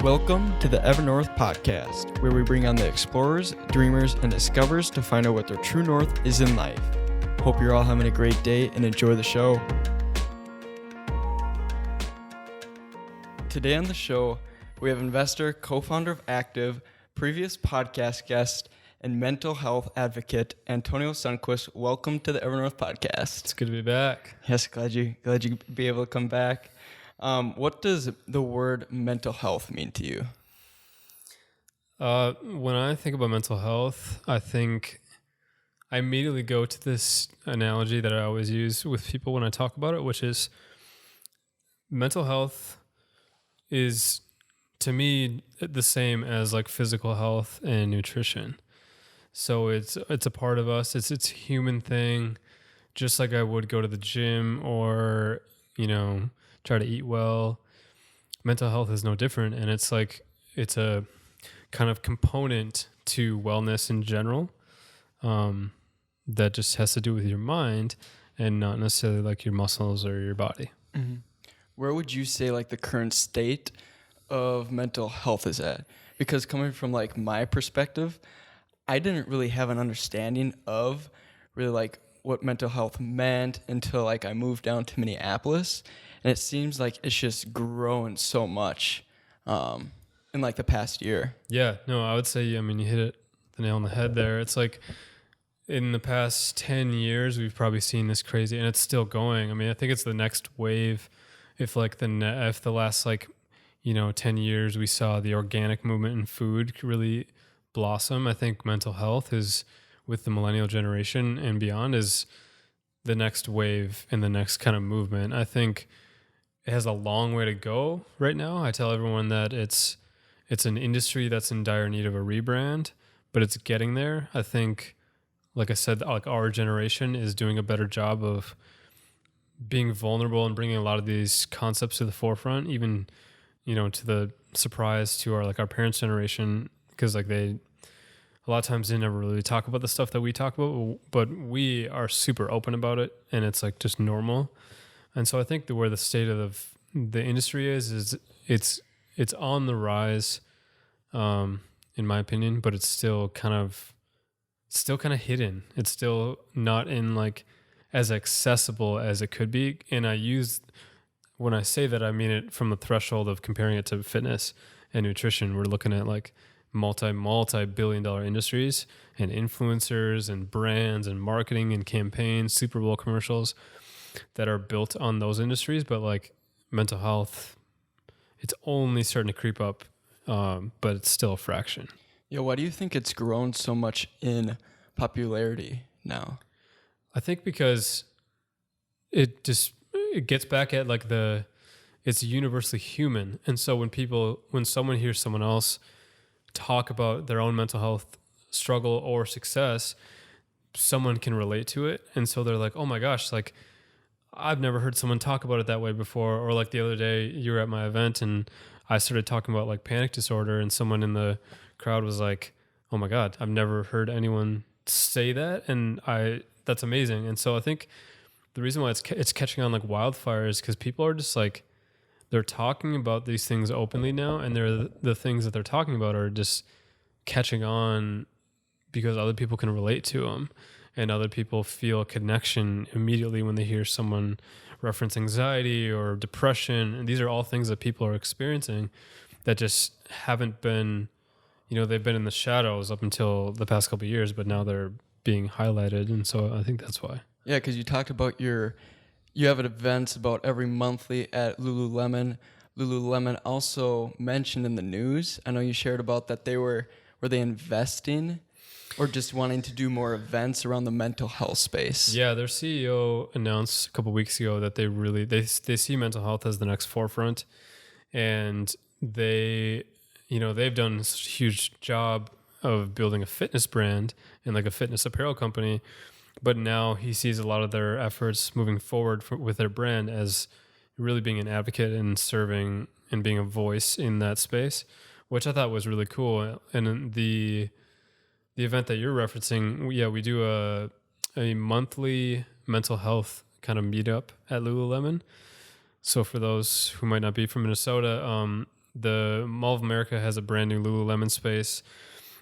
Welcome to the Ever North podcast, where we bring on the explorers, dreamers, and discoverers to find out what their true north is in life. Hope you're all having a great day and enjoy the show. Today on the show, we have investor, co-founder of ACTIV, previous podcast guest, and mental health advocate, Antonio Sundquist. Welcome to the Ever North podcast. It's good to be back. Yes, glad you be able to come back. What does the word mental health mean to you? When I think about mental health, I immediately go to this analogy that I always use with people when I talk about it, which is mental health is, to me, the same as like physical health and nutrition. So it's a part of us. It's a human thing, just like I would go to the gym or, try to eat well. Mental health is no different, and it's a kind of component to wellness in general, that just has to do with your mind and not necessarily like your muscles or your body. Mm-hmm. Where would you say like the current state of mental health is at? Because coming from like my perspective, I didn't really have an understanding of really like what mental health meant until like I moved down to Minneapolis. And it seems like it's just grown so much in like the past year. Yeah, no, I would say, you hit the nail on the head there. It's like in the past 10 years, we've probably seen this crazy, and it's still going. I think it's the next wave. If the last 10 years we saw the organic movement in food really blossom, I think mental health is, with the millennial generation and beyond, is the next wave and the next kind of movement. I think it has a long way to go right now. I tell everyone that it's an industry that's in dire need of a rebrand, but it's getting there. I think, like I said, like our generation is doing a better job of being vulnerable and bringing a lot of these concepts to the forefront, even, to the surprise to our parents' generation, because they a lot of times they never really talk about the stuff that we talk about, but we are super open about it, and it's just normal. And so I think where the state of the industry is it's on the rise, in my opinion, but it's still kind of hidden. It's still not in as accessible as it could be. And when I say that, I mean it from the threshold of comparing it to fitness and nutrition. We're looking at multi-billion-dollar industries and influencers and brands and marketing and campaigns, Super Bowl commercials that are built on those industries. But mental health, it's only starting to creep up, but it's still a fraction. Yeah, why do you think it's grown so much in popularity now? I think because it gets back at it's universally human. And so when someone hears someone else talk about their own mental health struggle or success, someone can relate to it. And so they're like, oh my gosh, I've never heard someone talk about it that way before. Or the other day you were at my event and I started talking about panic disorder, and someone in the crowd was like, oh my God, I've never heard anyone say that. And that's amazing. And so I think the reason why it's catching on like wildfire is because people are just they're talking about these things openly now, and the things that they're talking about are just catching on because other people can relate to them, and other people feel a connection immediately when they hear someone reference anxiety or depression. And these are all things that people are experiencing that just haven't been, they've been in the shadows up until the past couple of years, but now they're being highlighted. And so I think that's why. Yeah, because you talked about you have events about every monthly at Lululemon. Lululemon also mentioned in the news, I know you shared about that were they investing or just wanting to do more events around the mental health space? Yeah, their CEO announced a couple of weeks ago that they see mental health as the next forefront, and they've done a huge job of building a fitness brand and a fitness apparel company. But now he sees a lot of their efforts moving forward with their brand as really being an advocate and serving and being a voice in that space, which I thought was really cool. And the event that you're referencing, we do a monthly mental health kind of meetup at Lululemon. So for those who might not be from Minnesota, the Mall of America has a brand new Lululemon space,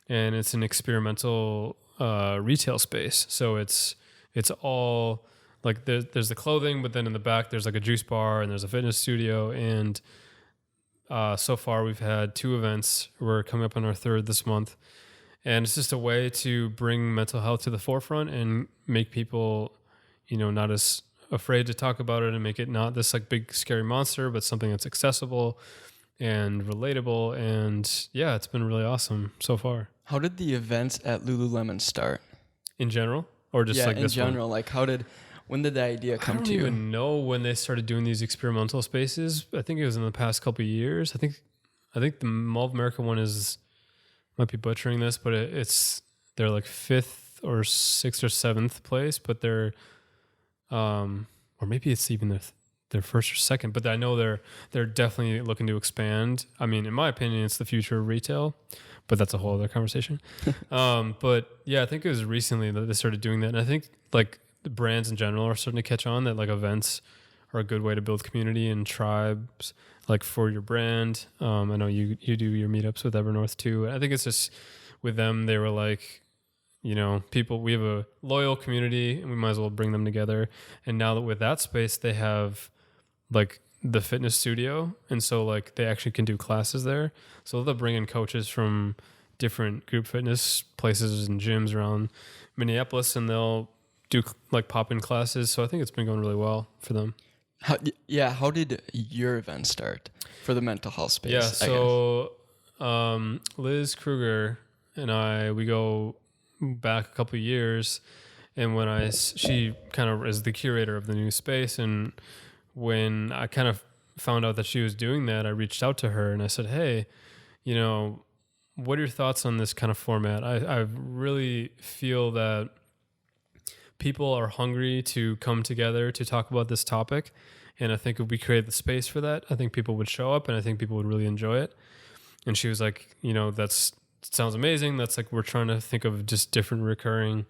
and it's an experimental retail space. So it's all like there's the clothing, but then in the back there's like a juice bar and there's a fitness studio. And so far we've had 2 events. We're coming up on our 3rd this month, and it's just a way to bring mental health to the forefront and make people, not as afraid to talk about it, and make it not this like big scary monster, but something that's accessible and relatable. And yeah, it's been really awesome so far. How did the events at Lululemon start? In general, or just like in this general, like when did the idea come to you? I don't even know when they started doing these experimental spaces. I think it was in the past couple of years. I think the Mall of America one might be butchering this, but they're like 5th or 6th or 7th place, but they're or maybe it's even their 1st or 2nd, but I know they're definitely looking to expand. I mean, in my opinion, it's the future of retail, but that's a whole other conversation. But yeah, I think it was recently that they started doing that. And I think like the brands in general are starting to catch on that like events are a good way to build community and tribes, like for your brand. I know you do your meetups with Evernorth too. I think it's just with them, they were like, people, we have a loyal community and we might as well bring them together. And now that with that space, they have like the fitness studio. And so like they actually can do classes there. So they'll bring in coaches from different group fitness places and gyms around Minneapolis, and they'll do like pop-in classes. So I think it's been going really well for them. How did your event start for the mental health space? Yeah, so Liz Kruger and we go back a couple of years, and she kind of is the curator of the new space, and when I kind of found out that she was doing that, I reached out to her and I said, hey, what are your thoughts on this kind of format? I really feel that people are hungry to come together to talk about this topic. And I think if we create the space for that, I think people would show up and I think people would really enjoy it. And she was like, that sounds amazing. That's like, we're trying to think of just different recurring,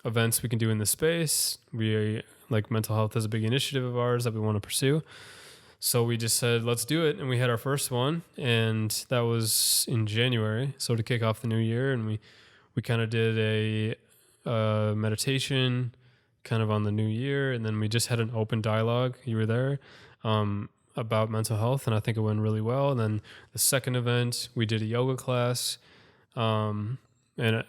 events we can do in this space. We like mental health is a big initiative of ours that we want to pursue. So we just said, let's do it. And we had our first one, and that was in January. So to kick off the new year, and we kind of did a meditation kind of on the new year. And then we just had an open dialogue. You were there, about mental health. And I think it went really well. And then the second event, we did a yoga class, and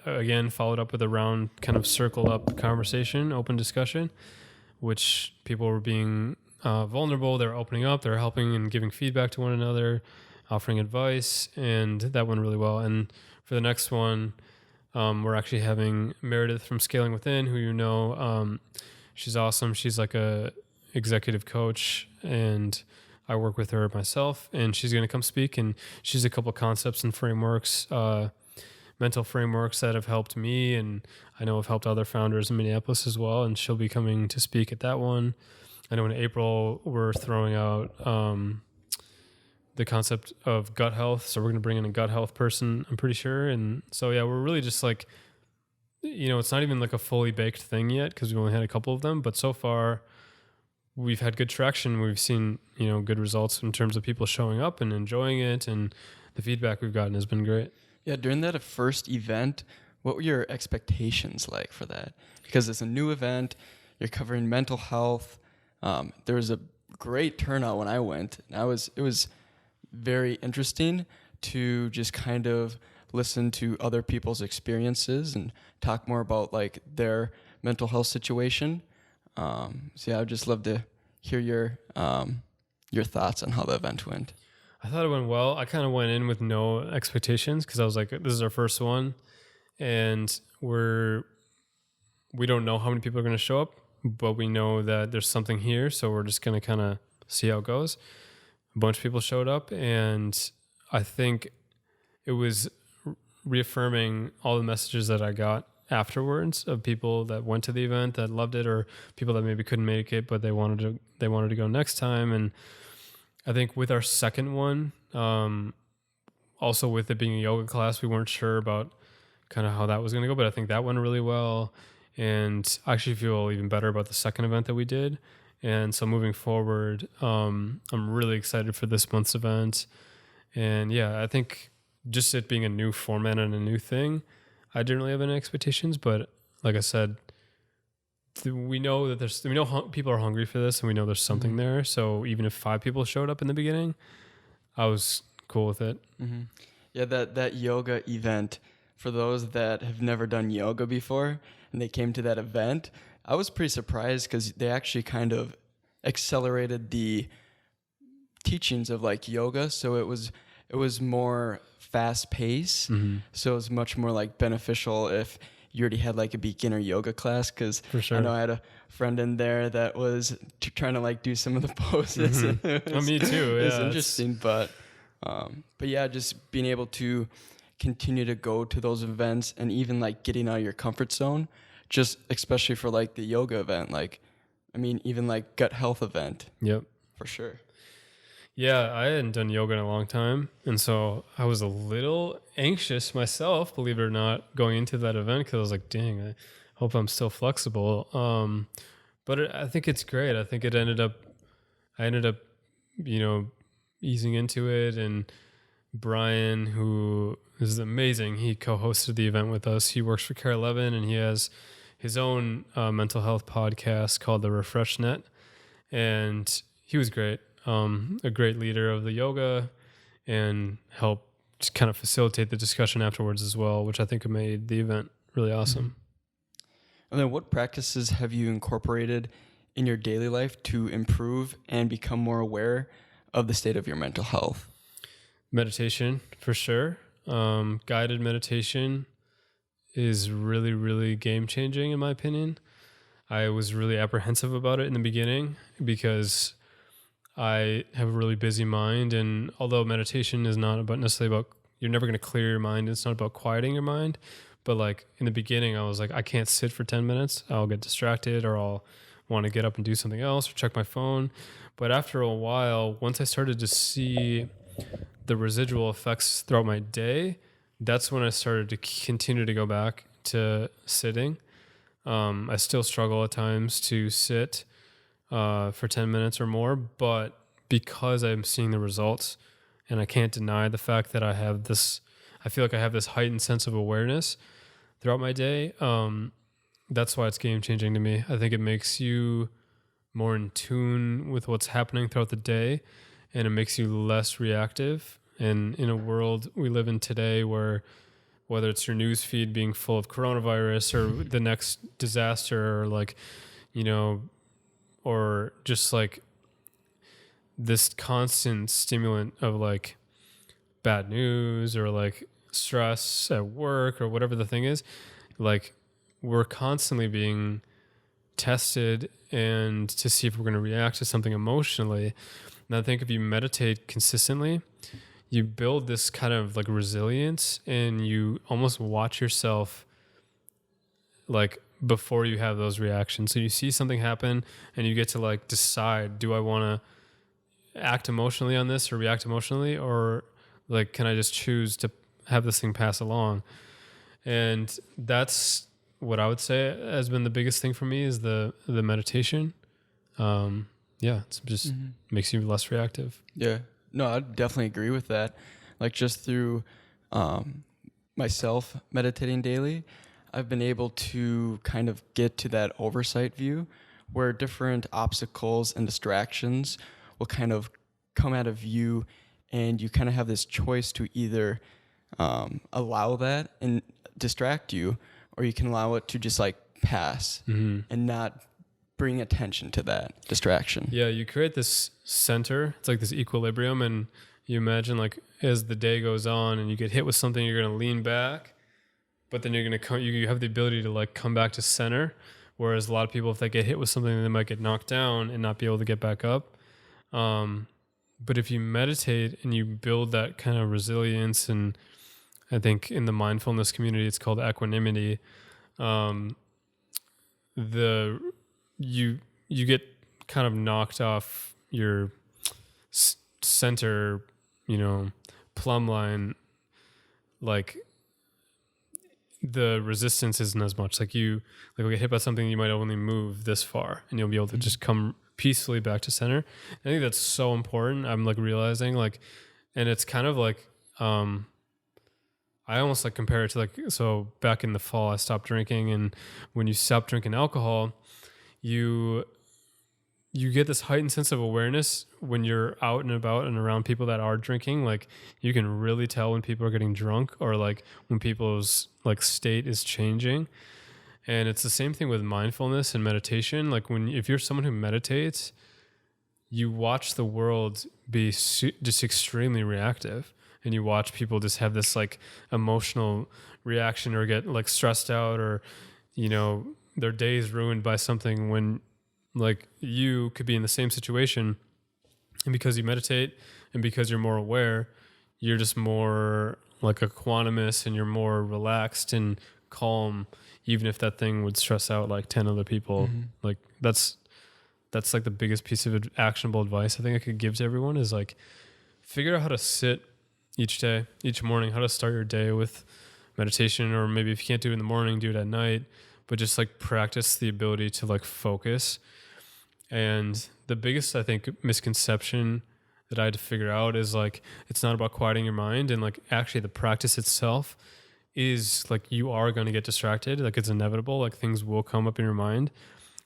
again, followed up with a round kind of circled up conversation, open discussion, which people were being vulnerable. They're opening up, they're helping and giving feedback to one another, offering advice, and that went really well. And for the next one, we're actually having Meredith from Scaling Within, who she's awesome. She's like a executive coach, and I work with her myself, and she's going to come speak, and she's a couple concepts and frameworks, mental frameworks that have helped me, and I know have helped other founders in Minneapolis as well, and she'll be coming to speak at that one. I know in April we're throwing out the concept of gut health, so we're going to bring in a gut health person, I'm pretty sure. And so yeah, we're really just like, it's not even like a fully baked thing yet because we've only had a couple of them, but so far we've had good traction. We've seen good results in terms of people showing up and enjoying it, and the feedback we've gotten has been great. Yeah, during that first event, what were your expectations like for that? Because it's a new event, you're covering mental health. There was a great turnout when I went. And it was very interesting to just kind of listen to other people's experiences and talk more about like their mental health situation. So yeah, I'd just love to hear your thoughts on how the event went. I thought it went well. I kind of went in with no expectations because I was like, this is our first one, and we don't know how many people are going to show up, but we know that there's something here, so we're just going to kind of see how it goes. A bunch of people showed up, and I think it was reaffirming all the messages that I got afterwards of people that went to the event that loved it, or people that maybe couldn't make it but they wanted to go next time. And I think with our second one, also with it being a yoga class, we weren't sure about kind of how that was going to go, but I think that went really well. And I actually feel even better about the second event that we did. And so moving forward, I'm really excited for this month's event. And yeah, I think just it being a new format and a new thing, I didn't really have any expectations. But like I said, we know that people are hungry for this, and we know there's something there. So even if 5 people showed up in the beginning, I was cool with it. Mm-hmm. Yeah, that yoga event, for those that have never done yoga before and they came to that event, I was pretty surprised because they actually kind of accelerated the teachings of like yoga. So it was more fast paced. So it was much more like beneficial if you already had like a beginner yoga class, because For sure. I know I had a friend in there that was trying to like do some of the poses. Me too. It was Yeah, interesting, but yeah, just being able to continue to go to those events and even like getting out of your comfort zone, just especially for like the yoga event, like, I mean, even like gut health event. Yep. For sure. Yeah, I hadn't done yoga in a long time, and so I was a little anxious myself, believe it or not, going into that event, because I was like, "Dang, I hope I'm still flexible." But I think it's great. I think I ended up, easing into it, and Brian, who is amazing, he co-hosted the event with us. He works for Care 11, and he has his own mental health podcast called The Refresh Net, and he was great. A great leader of the yoga, and helped just kind of facilitate the discussion afterwards as well, which I think made the event really awesome. And then what practices have you incorporated in your daily life to improve and become more aware of the state of your mental health? Meditation, for sure. Guided meditation is really, really game changing in my opinion. I was really apprehensive about it in the beginning because I have a really busy mind, and although meditation is not necessarily about, you're never going to clear your mind, it's not about quieting your mind, but like in the beginning I was like, I can't sit for 10 minutes, I'll get distracted, or I'll want to get up and do something else or check my phone. But after a while, once I started to see the residual effects throughout my day, that's when I started to continue to go back to sitting. I still struggle at times to sit for 10 minutes or more, but because I'm seeing the results, and I can't deny the fact that I feel like I have this heightened sense of awareness throughout my day. That's why it's game changing to me. I think it makes you more in tune with what's happening throughout the day, and it makes you less reactive. And in a world we live in today where, whether it's your news feed being full of coronavirus or the next disaster, or like, or just like this constant stimulant of like bad news or like stress at work or whatever the thing is, like we're constantly being tested and to see if we're going to react to something emotionally. And I think if you meditate consistently, you build this kind of like resilience, and you almost watch yourself like before you have those reactions. So you see something happen and you get to like decide, do I want to act emotionally on this or react emotionally, or like, can I just choose to have this thing pass along? And that's what I would say has been the biggest thing for me, is the meditation. It's just makes you less reactive. Yeah, no, I definitely agree with that. Like just through myself meditating daily, I've been able to kind of get to that oversight view where different obstacles and distractions will kind of come out of view, and you kind of have this choice to either allow that and distract you, or you can allow it to just like pass and not bring attention to that distraction. Yeah, you create this center. It's like this equilibrium, and you imagine like as the day goes on and you get hit with something, you're going to lean back, but then you're going to come, you have the ability to like come back to center. Whereas a lot of people, if they get hit with something, they might get knocked down and not be able to get back up. But if you meditate and you build that kind of resilience, and I think in the mindfulness community, it's called equanimity. You get kind of knocked off your center, plumb line. Like the resistance isn't as much. Like you get hit by something, you might only move this far, and you'll be able to just come peacefully back to center. I think that's so important. I'm like realizing like, and it's kind of like, I almost like compare it to like, so back in the fall, I stopped drinking, and when you stop drinking alcohol, you get this heightened sense of awareness when you're out and about and around people that are drinking. Like you can really tell when people are getting drunk, or like when people's like state is changing. And it's the same thing with mindfulness and meditation. Like if you're someone who meditates, you watch the world be just extremely reactive, and you watch people just have this like emotional reaction or get like stressed out, or, you know, their day is ruined by something, when like you could be in the same situation, and because you meditate and because you're more aware, you're just more like equanimous, and you're more relaxed and calm, even if that thing would stress out like 10 other people. Like that's like the biggest piece of actionable advice I think I could give to everyone, is like figure out how to sit each day, each morning, how to start your day with meditation, or maybe if you can't do it in the morning, do it at night, but just like practice the ability to like focus. And the biggest, I think, misconception that I had to figure out is like, it's not about quieting your mind. And like, actually the practice itself is like, you are going to get distracted. Like it's inevitable, like things will come up in your mind,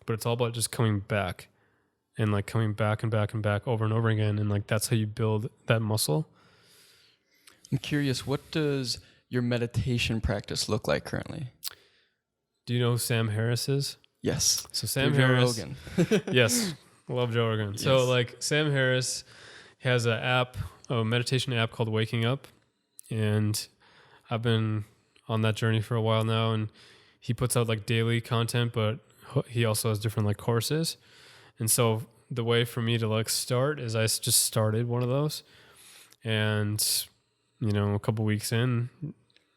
but it's all about just coming back, and like coming back and back and back over and over again. And like, that's how you build that muscle. I'm curious, what does your meditation practice look like currently? Do you know who Sam Harris is? Yes. So Sam Joe Harris. Rogan. Yes. Love Joe Rogan. Yes. So like Sam Harris has a meditation app called Waking Up. And I've been on that journey for a while now, and he puts out like daily content, but he also has different like courses. And so the way for me to like start is I just started one of those, and you know, a couple weeks in,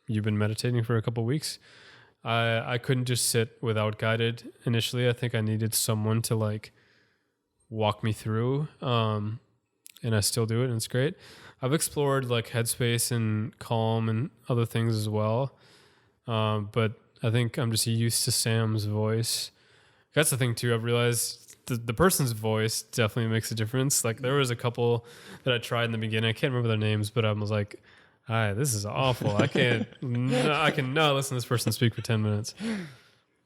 you've been meditating for a couple weeks. I couldn't just sit without guided initially. I think I needed someone to like walk me through. And I still do it, and it's great. I've explored like Headspace and Calm and other things as well. But I think I'm just used to Sam's voice. That's the thing too. I've realized the person's voice definitely makes a difference. Like there was a couple that I tried in the beginning. I can't remember their names, but I was like, this is awful. I cannot listen to this person speak for 10 minutes.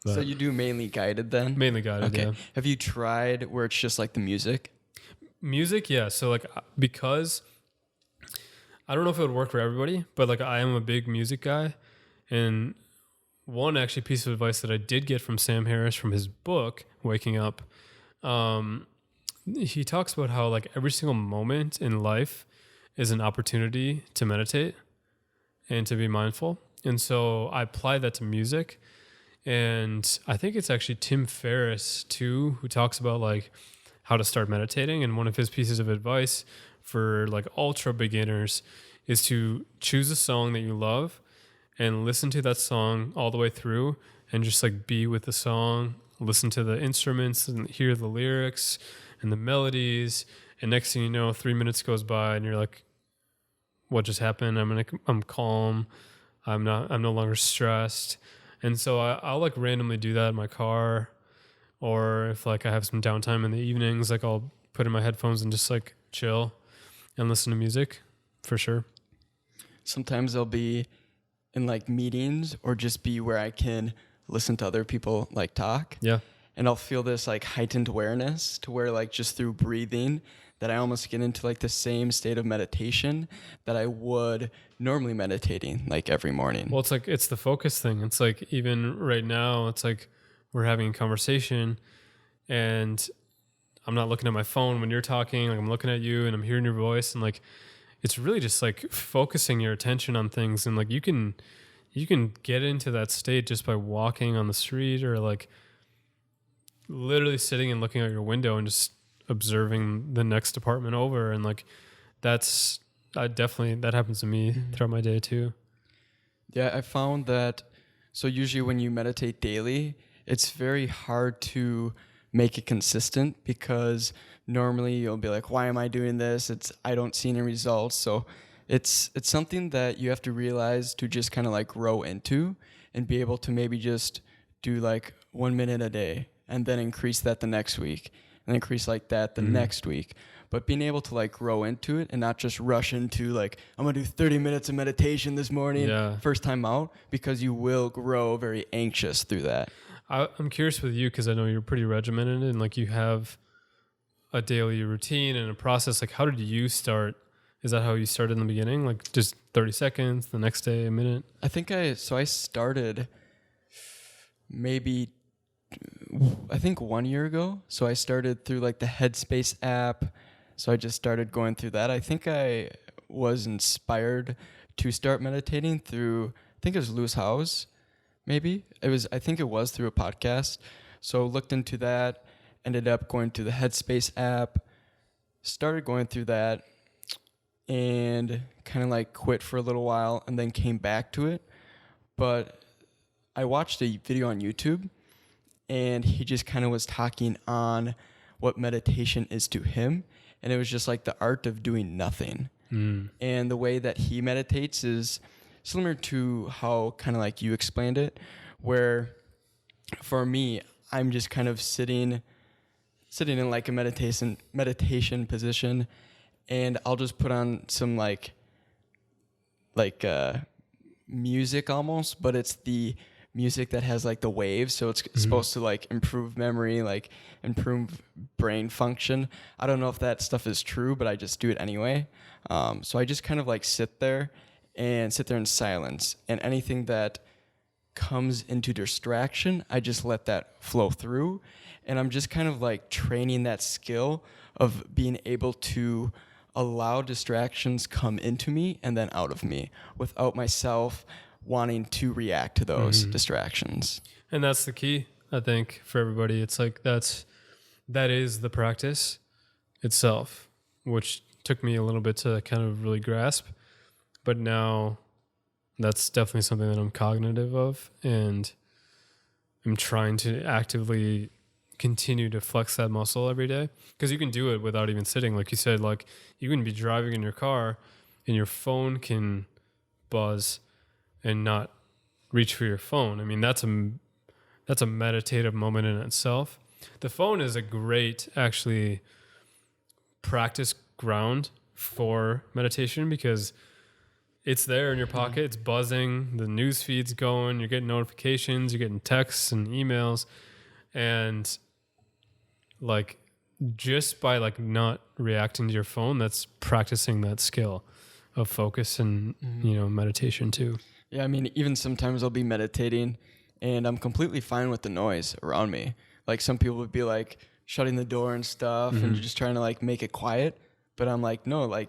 But So you do mainly guided then? mainly guided, Okay. yeah. Have you tried where it's just like the music? Music, yeah. So like, because I don't know if it would work for everybody, but like I am a big music guy. And one actually piece of advice that I did get from Sam Harris from his book, Waking Up, he talks about how like every single moment in life is an opportunity to meditate and to be mindful. And so I apply that to music. And I think it's actually Tim Ferriss too, who talks about like how to start meditating. And one of his pieces of advice for like ultra beginners is to choose a song that you love and listen to that song all the way through, and just like be with the song, listen to the instruments and hear the lyrics and the melodies. And next thing you know, 3 minutes goes by and you're like, what just happened? I'm calm. I'm no longer stressed. And so I'll like randomly do that in my car, or if like I have some downtime in the evenings, like I'll put in my headphones and just like chill and listen to music for sure. Sometimes I'll be in like meetings, or just be where I can listen to other people like talk. Yeah. And I'll feel this like heightened awareness to where like just through breathing that I almost get into like the same state of meditation that I would normally meditating like every morning. Well, it's the focus thing. It's like even right now, it's like we're having a conversation and I'm not looking at my phone when you're talking. Like I'm looking at you and I'm hearing your voice, and like it's really just like focusing your attention on things. And like you can get into that state just by walking on the street, or like literally sitting and looking out your window and just observing the next apartment over. And like that happens to me throughout my day too. Yeah, I found that. So usually when you meditate daily, it's very hard to make it consistent, because normally you'll be like, why am I doing this? I don't see any results. So it's something that you have to realize to just kind of like grow into, and be able to maybe just do like 1 minute a day, and then increase that the next week, and increase like that the next week. But being able to like grow into it and not just rush into like, I'm going to do 30 minutes of meditation this morning, first time out, because you will grow very anxious through that. I'm curious with you, because I know you're pretty regimented and like you have a daily routine and a process. Like, how did you start? Is that how you started in the beginning? Like just 30 seconds, the next day, a minute? I started maybe, I think 1 year ago. So I started through like the Headspace app. So I just started going through that. I think I was inspired to start meditating through, I think it was Lewis Howes, maybe. I think it was through a podcast. So looked into that, ended up going to the Headspace app, started going through that, and kind of like quit for a little while and then came back to it. But I watched a video on YouTube, and he just kind of was talking on what meditation is to him. And it was just like the art of doing nothing. And the way that he meditates is similar to how kind of like you explained it, where for me, I'm just kind of sitting in like a meditation position, and I'll just put on some like music almost, but it's the music that has like the waves, so it's supposed to like improve memory, like improve brain function. I don't know if that stuff is true, but I just do it anyway. So I just kind of like sit there in silence, and anything that comes into distraction, I just let that flow through. And I'm just kind of like training that skill of being able to allow distractions come into me and then out of me without myself wanting to react to those distractions. And that's the key, I think, for everybody. It's like that is the practice itself, which took me a little bit to kind of really grasp. But now that's definitely something that I'm cognitive of, and I'm trying to actively continue to flex that muscle every day, because you can do it without even sitting. Like you said, like you can be driving in your car and your phone can buzz and not reach for your phone. I mean, that's a meditative moment in itself. The phone is a great actually practice ground for meditation, because it's there in your pocket, it's buzzing, the news feed's going, you're getting notifications, you're getting texts and emails, and like just by like not reacting to your phone, that's practicing that skill of focus and meditation too. Yeah, I mean, even sometimes I'll be meditating and I'm completely fine with the noise around me. Like some people would be like shutting the door and stuff and you're just trying to like make it quiet, but I'm like, no, like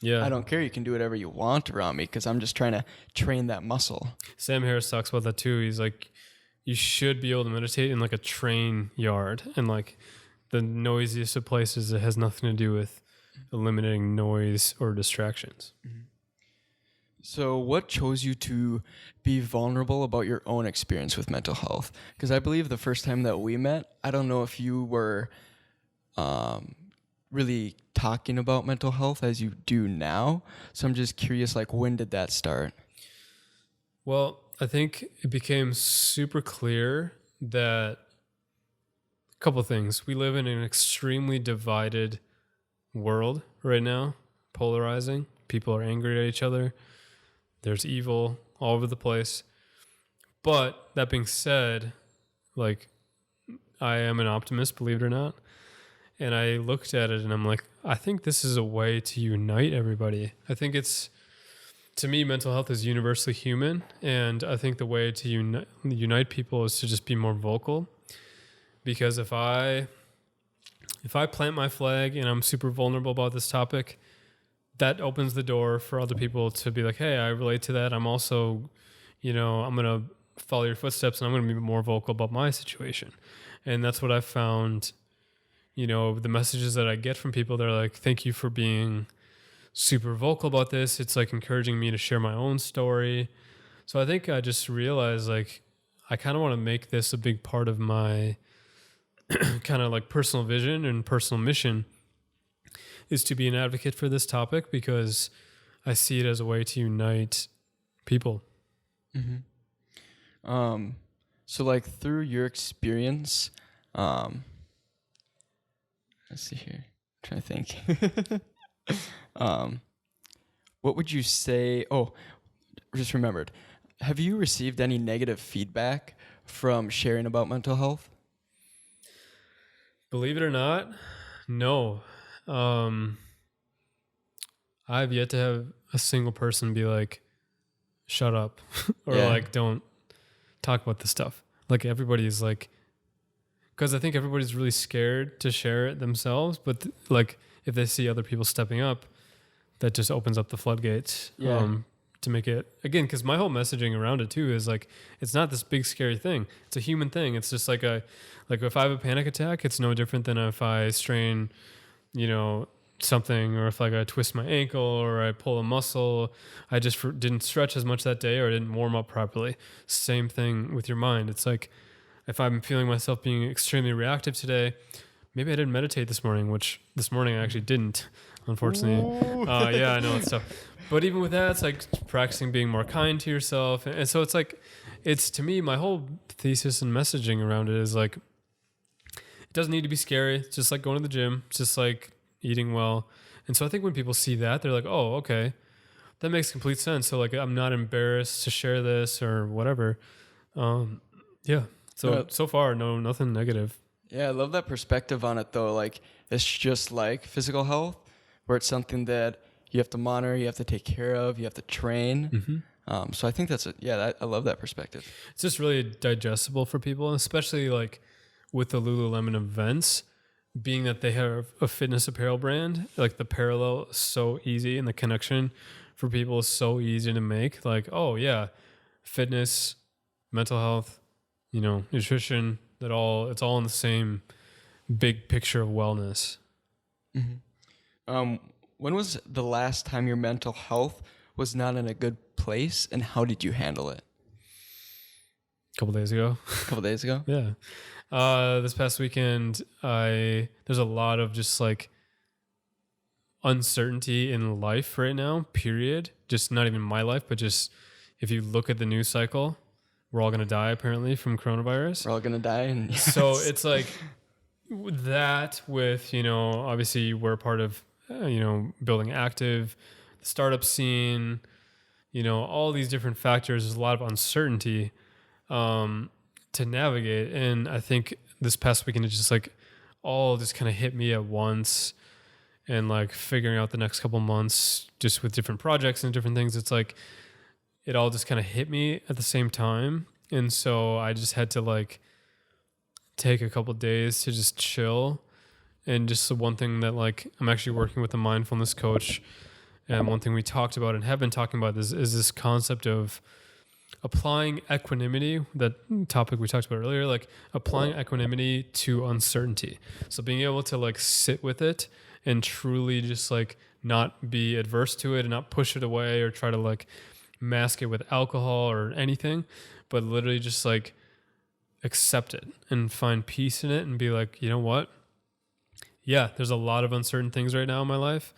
I don't care. You can do whatever you want around me, because I'm just trying to train that muscle. Sam Harris talks about that too. He's like, you should be able to meditate in like a train yard, and like the noisiest of places, it has nothing to do with eliminating noise or distractions. So what chose you to be vulnerable about your own experience with mental health? Because I believe the first time that we met, I don't know if you were really talking about mental health as you do now. So I'm just curious, like, when did that start? Well, I think it became super clear that a couple of things. We live in an extremely divided world right now, polarizing. People are angry at each other. There's evil all over the place. But that being said, like, I am an optimist, believe it or not. And I looked at it and I'm like, I think this is a way to unite everybody. I think to me, mental health is universally human. And I think the way to unite people is to just be more vocal. Because if I plant my flag and I'm super vulnerable about this topic, that opens the door for other people to be like, hey, I relate to that. I'm also, I'm going to follow your footsteps and I'm going to be more vocal about my situation. And that's what I found. The messages that I get from people, they're like, thank you for being super vocal about this. It's like encouraging me to share my own story. So I think I just realized like, I kind of want to make this a big part of my kind of like personal vision and personal mission, is to be an advocate for this topic, because I see it as a way to unite people. So like through your experience, Let's see here. I'm trying to think. What would you say? Oh, just remembered. Have you received any negative feedback from sharing about mental health? Believe it or not, no. I've yet to have a single person be like, shut up or like, don't talk about this stuff. Like everybody's like, because I think everybody's really scared to share it themselves. But like if they see other people stepping up, that just opens up the floodgates to make it, again, because my whole messaging around it too is like, it's not this big scary thing. It's a human thing. It's just like if I have a panic attack, it's no different than if I strain, something, or if like I twist my ankle or I pull a muscle, I just didn't stretch as much that day or I didn't warm up properly. Same thing with your mind. It's like if I'm feeling myself being extremely reactive today, maybe I didn't meditate this morning, which this morning I actually didn't, unfortunately. Yeah, I know it's tough. But even with that, it's like practicing being more kind to yourself. And so it's like, it's to me, my whole thesis and messaging around it is like, it doesn't need to be scary. It's just like going to the gym. It's just like eating well. And so I think when people see that, they're like, oh, okay, that makes complete sense. So like, I'm not embarrassed to share this or whatever. Yeah. So far, nothing negative. Yeah, I love that perspective on it though. Like it's just like physical health, where it's something that you have to monitor, you have to take care of, you have to train. Mm-hmm. So I think I love that perspective. It's just really digestible for people, especially like with the Lululemon events, being that they have a fitness apparel brand. Like the parallel is so easy and the connection for people is so easy to make. Like, oh yeah, fitness, mental health, nutrition, it's all in the same big picture of wellness. Mm-hmm. When was the last time your mental health was not in a good place, and how did you handle it? A couple days ago. Yeah. This past weekend, there's a lot of just like uncertainty in life right now, period. Just not even my life, but just if you look at the news cycle, we're all going to die apparently from coronavirus. We're all going to die. And so it's like that with, obviously we're a part of, building ACTIV, the startup scene, all these different factors. There's a lot of uncertainty to navigate. And I think this past weekend, it just like all just kind of hit me at once, and like figuring out the next couple months just with different projects and different things. It's like, it all just kind of hit me at the same time. And so I just had to like take a couple days to just chill. And just the one thing that like, I'm actually working with a mindfulness coach. And one thing we talked about and have been talking about is this concept of applying equanimity, that topic we talked about earlier, like applying equanimity to uncertainty. So being able to like sit with it and truly just like not be adverse to it and not push it away or try to like mask it with alcohol or anything, but literally just like accept it and find peace in it and be like, you know what? Yeah, there's a lot of uncertain things right now in my life,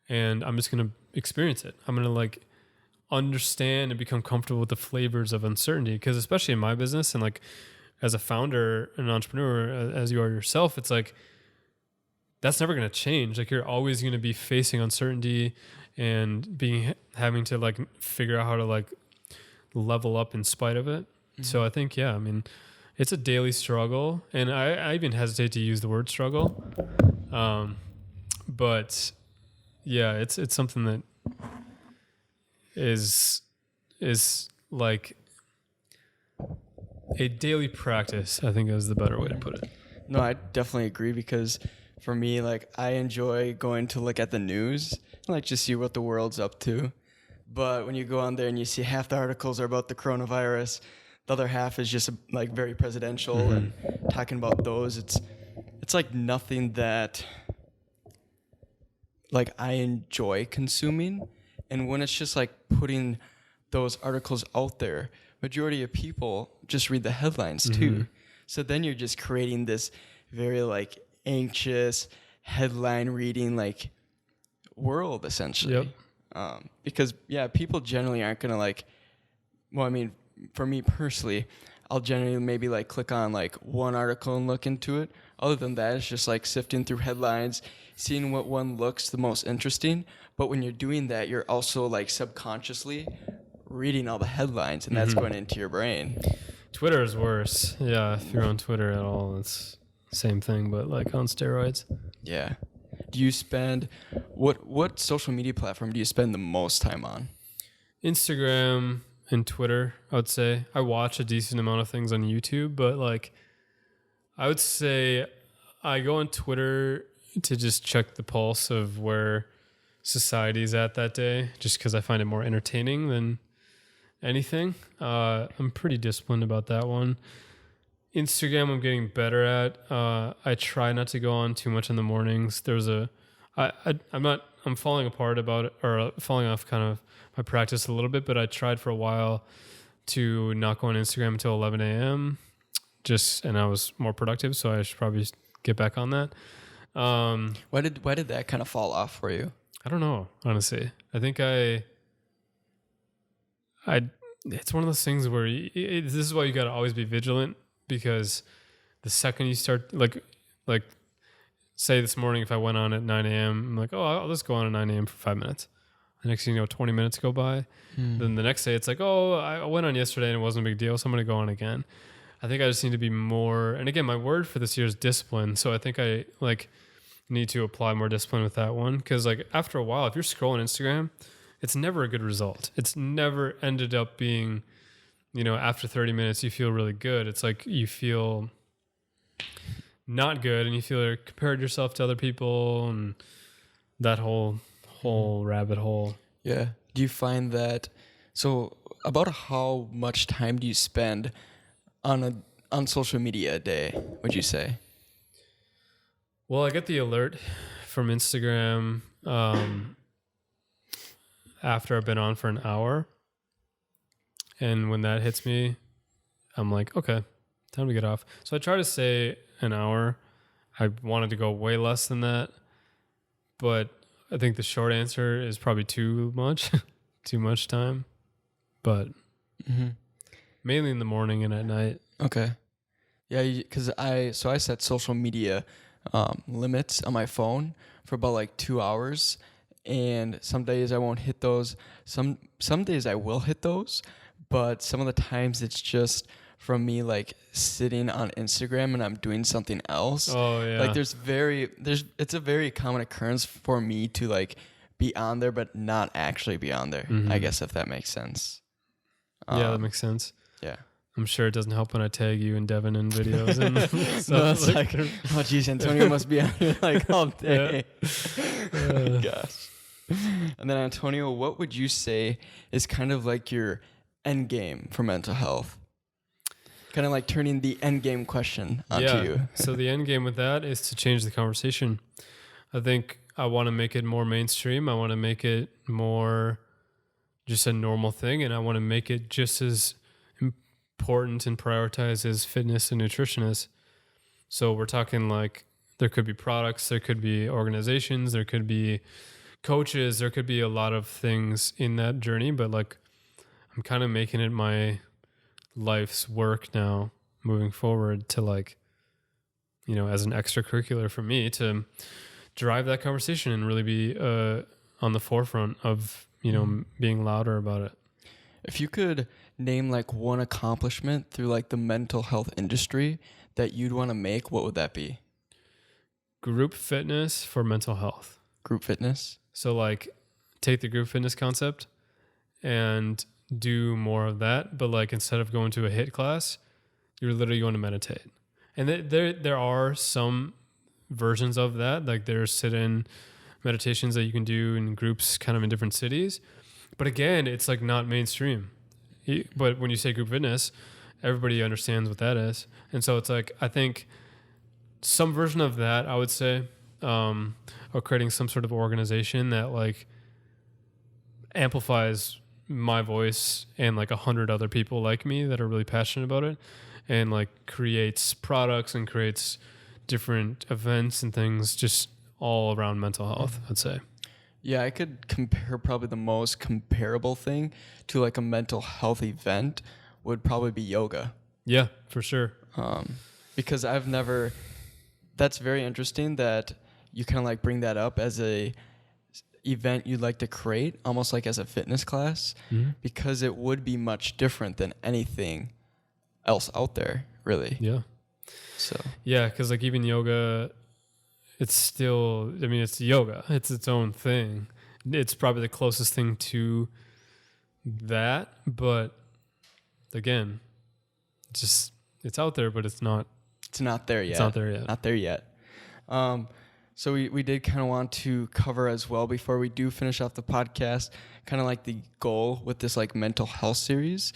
and I'm just going to experience it. I'm going to like understand and become comfortable with the flavors of uncertainty, because especially in my business and like as a founder and entrepreneur, as you are yourself, it's like, that's never going to change. Like you're always going to be facing uncertainty and having to like figure out how to like level up in spite of it. Mm-hmm. So I think, it's a daily struggle, and I even hesitate to use the word struggle. But yeah, it's something that is like a daily practice, I think is the better way to put it. No, I definitely agree, because for me, like I enjoy going to look at the news and like just see what the world's up to. But when you go on there and you see half the articles are about the coronavirus, the other half is just like very presidential and talking about those. It's like nothing that like I enjoy consuming. And when it's just like putting those articles out there, majority of people just read the headlines too. So then you're just creating this very like anxious headline reading like world essentially. Yep. Because people generally aren't gonna like, for me personally, I'll generally maybe like click on like one article and look into it. other than that, it's just like sifting through headlines, seeing what one looks the most interesting. But when you're doing that, you're also like subconsciously reading all the headlines, and that's going into your brain. Twitter is worse. Yeah, if you're on Twitter at all, it's same thing, but like on steroids. Yeah. Do you spend what social media platform do you spend the most time on? Instagram and Twitter, I would say. I watch a decent amount of things on YouTube, but like I would say I go on Twitter to just check the pulse of where society's at that day, just because I find it more entertaining than anything. I'm pretty disciplined about that one. Instagram I'm getting better at. I try not to go on too much in the mornings. I'm falling apart about it, or falling off kind of my practice a little bit, but I tried for a while to not go on Instagram until 11 a.m. And I was more productive, so I should probably get back on that. Why did that kind of fall off for you? I don't know, honestly. I think it's one of those things where this is why you got to always be vigilant, because the second you start, like say this morning, if I went on at 9 a.m., I'm like, oh, I'll just go on at 9 a.m. for 5 minutes. The next thing you know, 20 minutes go by. Then the next day it's like, oh, I went on yesterday and it wasn't a big deal, so I'm going to go on again. I think I just need to be more, and again, my word for this year is discipline. So I think I need to apply more discipline with that one. Cause like after a while, if you're scrolling Instagram, it's never a good result. It's never ended up being, after 30 minutes, you feel really good. It's like you feel not good, and you feel like compared yourself to other people, and that whole rabbit hole. Yeah. Do you find that, so about how much time do you spend on social media a day, would you say? Well, I get the alert from Instagram after I've been on for an hour. And when that hits me, I'm like, okay, time to get off. So I try to say an hour. I wanted to go way less than that, but I think the short answer is probably too much, too much time, but mainly in the morning and at night. Okay. Yeah, because I set social media limits on my phone for about like 2 hours, and some days I won't hit those. Some days I will hit those, but some of the times it's just from me like sitting on Instagram and I'm doing something else. Oh yeah. Like it's a very common occurrence for me to like be on there but not actually be on there. I guess, if that makes sense. Yeah, that makes sense. Yeah. I'm sure it doesn't help when I tag you and Devin in videos and No, it's like, oh geez, Antonio must be on here like all day. Gosh. And then Antonio, what would you say is kind of like your end game for mental health? Kind of like turning the end game question onto you. So the end game with that is to change the conversation. I think I want to make it more mainstream. I want to make it more just a normal thing, and I want to make it just as important and prioritized as fitness and nutrition is. So we're talking like there could be products, there could be organizations, there could be coaches, there could be a lot of things in that journey, but like I'm kind of making it my life's work now moving forward to like, as an extracurricular for me to drive that conversation and really be on the forefront of, being louder about it. If you could name like one accomplishment through like the mental health industry that you'd want to make, what would that be? Group fitness for mental health. Group fitness? So like take the group fitness concept and do more of that, but like instead of going to a HIIT class, you're literally going to meditate. And there are some versions of that, like there's sit-in meditations that you can do in groups kind of in different cities. But again, it's like not mainstream. But when you say group fitness, everybody understands what that is. And so it's like, I think some version of that, I would say, or creating some sort of organization that like amplifies my voice and like 100 other people like me that are really passionate about it, and like creates products and creates different events and things just all around mental health, I'd say. Yeah, I could compare probably the most comparable thing to like a mental health event would probably be yoga. Yeah, for sure. Because I've never That's very interesting that you kind of like bring that up as a event you'd like to create, almost like as a fitness class, because it would be much different than anything else out there, really. Yeah. So Yeah, because like even yoga, it's still, I mean, it's yoga. It's its own thing. It's probably the closest thing to that, but again, it's out there, but it's not there yet. It's not there yet. Not there yet. So we did kind of want to cover as well before we do finish off the podcast, kind of like the goal with this like mental health series,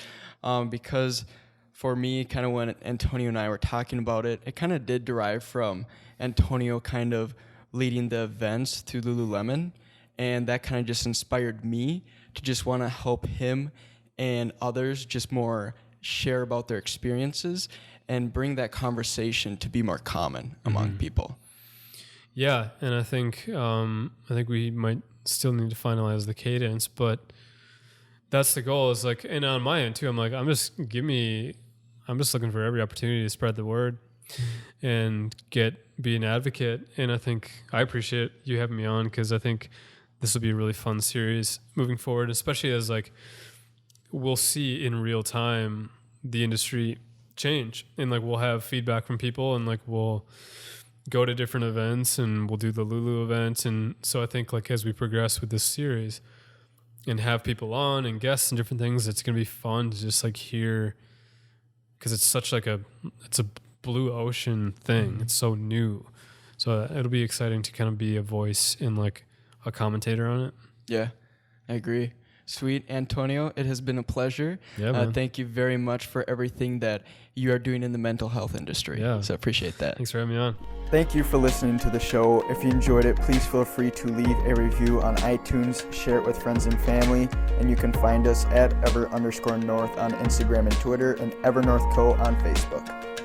because for me, kind of when Antonio and I were talking about it, it kind of did derive from Antonio kind of leading the events through Lululemon, and that kind of just inspired me to just want to help him and others just more share about their experiences and bring that conversation to be more common among people. Yeah, and I think we might still need to finalize the cadence, but that's the goal. Is like, and on my end too, I'm like, I'm just looking for every opportunity to spread the word and be an advocate. And I think I appreciate you having me on, because I think this will be a really fun series moving forward, especially as like we'll see in real time the industry change, and like we'll have feedback from people, and like we'll go to different events and we'll do the Lulu events. And so I think like as we progress with this series and have people on and guests and different things, it's going to be fun to just like hear, because it's such like it's a blue ocean thing. It's so new. So it'll be exciting to kind of be a voice and like a commentator on it. Yeah, I agree. Sweet. Antonio, it has been a pleasure. Yeah, man. Thank you very much for everything that you are doing in the mental health industry. Yeah. So appreciate that. Thanks for having me on. Thank you for listening to the show. If you enjoyed it, please feel free to leave a review on iTunes, share it with friends and family, and you can find us at ever_north on Instagram and Twitter, and EverNorthCo on Facebook.